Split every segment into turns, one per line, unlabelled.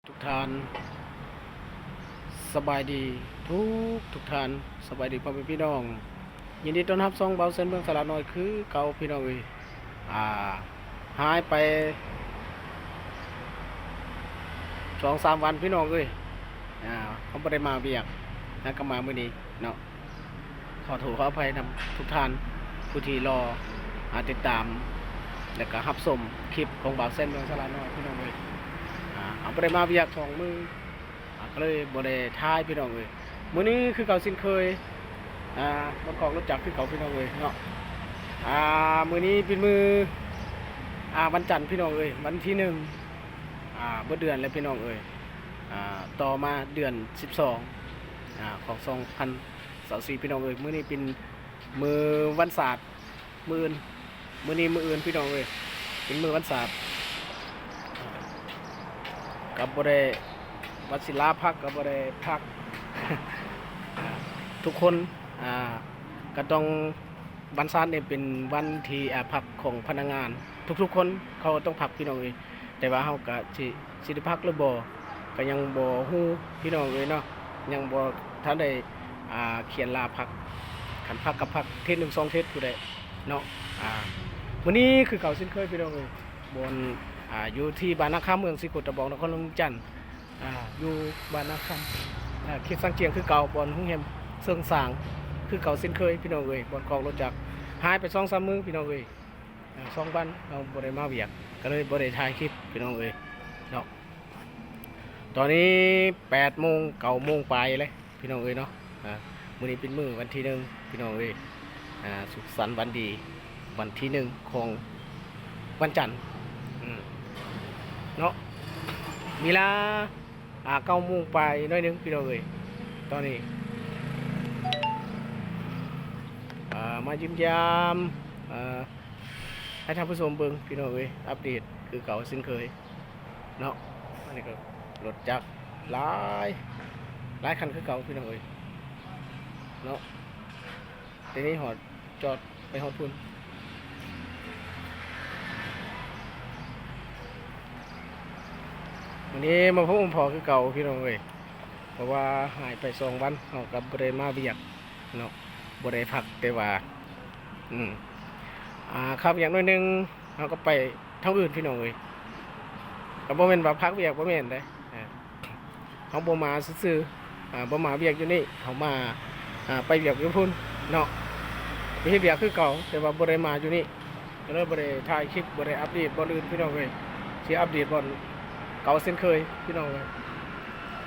ทุกท่านสบายดีทุกท่านสบายดีพ่อแม่พี่น้องยินดีต้อนรับซ่องเบาเส้นเมืองสระน้อยคือเก่าพี่น้องเอ้ยอ่าหายไป2-3 วันพี่น้องเอ้ยเขาไม่ได้มาเบียกนะก็มาเมื่อนี้เนาะขอโทษขออภัยนำทุกท่านผู้ที่รอติดตามและก็รับชมคลิปของเบาเส้นเมืองสระน้อยพี่น้องเอ้ยเขาไม่ได้มาเบียก2 มือก็เลยบ่ได้ทายพี่น้องเอ้ยมื้อนี้คือเก่าสิ้นเคยบางกอกรถจักรคือเก่าพี่น้องเอ้ยเนาะมื้อนี้เป็นมือวันจันทร์พี่น้องเอ้ยวันที่1บ่เดือนแล้วพี่น้องเอ้ยต่อมาเดือน12ของ2024พี่น้องเอ้ยมื้อนี้เป็นมือวันศาสตร์มื้อนี้มื้ออื่นพี่น้องเอ้ยเป็นมือวันศาสตร์กับบ่ได้วัดศิลาพักกับบริพัก ทุกคนก็ต้องวันศาสตร์เนี่ยเป็นวันที่พักของพนักงานทุกคนเขาต้องพักพี่น้องเอ้ยแต่ว่าเขาก็สิได้พักหรือบ่ก็ยังบ่ฮู้พี่น้องเอ้ยเนาะยังบ่ทันได้เขียนลาพักคันพักกับพักเทศ1-2 เทศผู้ใดเนาะวันนี้คือเก่าสิ้นเคยพี่น้องเอ้ยบนอยู่ที่บ้านนาคำเมืองสิกุตะบองนครหลวงจันทร์อยู่บ้านนาคำเขตสังเกียงคือเก่าบอนหุ่งเฮมเสื่องสางคือเก่าสิ้นเคยพี่น้องเอ้ยบอนกองรถจักรหายไป2-3 มื้อพี่น้องเอ้ย2 วันเราบ่ได้มาเวียกก็เลยบ่ได้ถ่ายคลิปพี่น้องเอ้ยเนาะตอนนี้8 โมง 9 โมงปลายเลยพี่น้องเอ้ยเนาะมื้อนี้เป็นมื้อวันที่1พี่น้องเอ้ยสุขสันต์วันดีวันที่1ของวันจันทร์เนาะเวลา9 โมงไปน้อยนึงพี่น้องเอ้ยตอนนี้มายิ้มยามให้ท่านผู้ชมเบิ่งพี่น้องเอ้ยอัปเดตคือเก่าสิ้นเคยเนาะอันนี้ก็รถจักรหลายคันคือเก่าพี่น้องเอ้ยเนาะทีนี้หอดจอดไปหอดพุ่นวันนี้มาพบพอคือเก่าพี่น้องเอ้ยเพราะว่าหายไป2 วันเขากับบริมาเบียกเนาะบริพักแต่ว่าครับอย่างน้อยนึงเขาก็ไปทั้งอื่นพี่น้องเอ้ยก็บ่แม่นว่าพักเบียกบ่แม่นเด้เขาบ่มาซื่อบ่มาเบียกอยู่นี่เขามาไปเบียกอยู่พุ่นเนาะไปเฮ็ดเบียกคือเก่าแต่ว่าบ่ได้มาอยู่นี่ก็เลยบ่ได้ถ่ายคลิปบ่ได้อัปเดตบ่อื่นพี่น้องเอ้ยสิอัปเดตบ่เก่าเส้นเคยพี่น้องเลย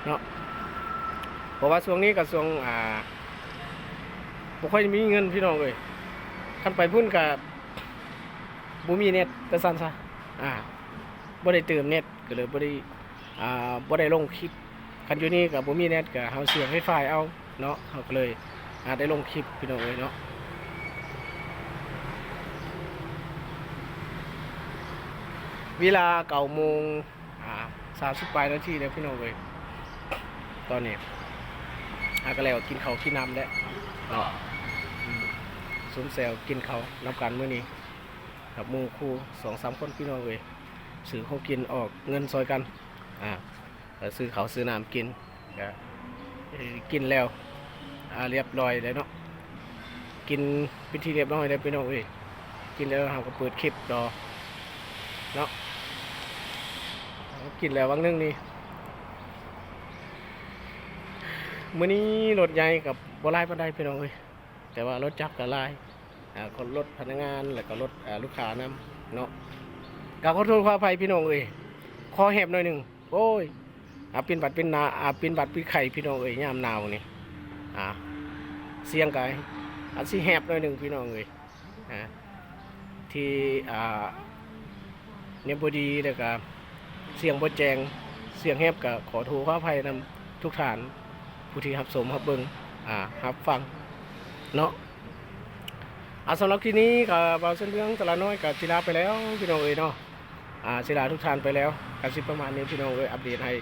เนาะเพราะว่าช่วงนี้กับช่วงบ่ค่อยมีเงินพี่น้องเลยคันไปพุ่นกับบ่มีเน็ตก็สั่นซะบ่ได้เติมเน็ตก็เลยบ่ได้ลงคลิปคันอยู่นี่กับบ่มีเน็ตก็เฮาเสียบไฟฟ้าเอาเนาะเฮาก็เลยได้ลงคลิปพี่น้องเลยเนาะเวลา9 โมง30 ปลายนาทีแล้วพี่น้องเลยตอนนี้ก็แล้วกินข้าวกินน้ำแล้วเนาะซุ้มแซวกินข้าวน้ำกันมื้อนี้กับหมู่คู่2-3 คนพี่น้องเลยซื้อของกินออกเงินซอยกันซื้อข้าวซื้อน้ำกินกินแล้วเรียบร้อยแล้วเนาะกินเป็นที่เรียบร้อยแล้วพี่น้องเลยกินแล้วเราก็เปิดคลิปรอเนาะกินแล้ววังนึงนี่มื้อนี้รถใหญ่กับบ่หลายปานใดพี่น้องเอ้ยแต่ว่ารถจักรก็หลายคนรถพนักงานแล้วก็รถลูกค้านำเนาะก็ขอโทษขออภัยพี่น้องเอ้ยคอแหบหน่อยนึงโอ้ยเป็นบัดเป็นหนาเป็นบัดเป็นไข้พี่น้องเอ้ยยามหนาวนี่เสียงกายสิแหบหน่อยนึงพี่น้องเอ้ยที่เนี่ยบ่ดีแล้วก็เสียงบ่แจงเสียงแหบก็ขอโทษขออภัยนำทุกท่านผู้ที่รับชมรับเบิ่งรับฟังเนาะสำหรับที่นี้กับเบาเส้นเรื่องตลาดน้อยกับศิลาไปแล้วพี่น้องเอ๋ยเนาะศิลาทุกท่านไปแล้วกับสิประมาณนี้พี่น้องเอ๋ยอัปเดตให้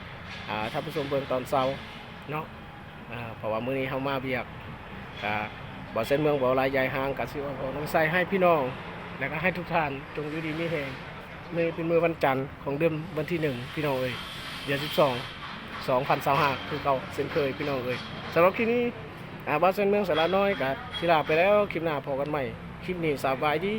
ท่านผู้ชมเบิ่งตอนเช้าเนาะเพราะว่ามื้อนี้เฮามาเบียกเบาเส้นเมืองเบาลายใหญ่ห่างกับสิว่าขอน้ำใส่ให้พี่น้องและก็ให้ทุกท่านจงอยู่ดีมีแรงมื้อเป็นมื้อวันจันทร์ของเดือนวันที่1พี่น้องเอ๋ย เดือน12 2025คือเก่าเช่นเคยพี่น้องเอ้ยสำหรับคลิปนี้บ้านเส้นเมืองสาระน้อยกับศิลาไปแล้วคลิปหน้าพอกันใหม่คลิปนี้สบายดี